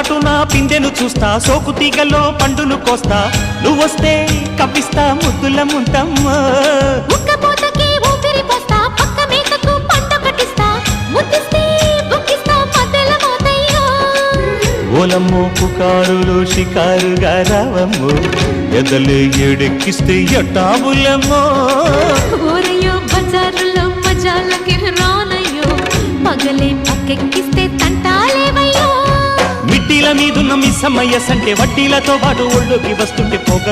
చాటున పిందెను చూస్తా, సోకు తీగలో పండును కోస్తా, నువ్వొస్తే కప్పిస్తా ముద్దుల ముంతమ్మో. ఉక్కపోతకి ఊపిరి పోస్తా, పక్క మేకకు పంట కట్టిస్తా, ముద్దిస్తే బుక్కిస్తా మధ్యల మోతయ్యో. ఓలమ్మో పుకారులు షికారుగా రావమ్మో, ఎదలే ఏడెక్కిస్తే ఎట్టాబులమ్మో. ఊరయ్యో బజారులో మజాలకి రానయ్యో, పగలే పక్కెక్కిస్తే తంటాలేవయ్యో. మిట్టిల మీదున్న మిస్సమ్మయ్య సంటే వడ్డీలతో పాటు ఒళ్ళోకి వస్తుంటే పోగ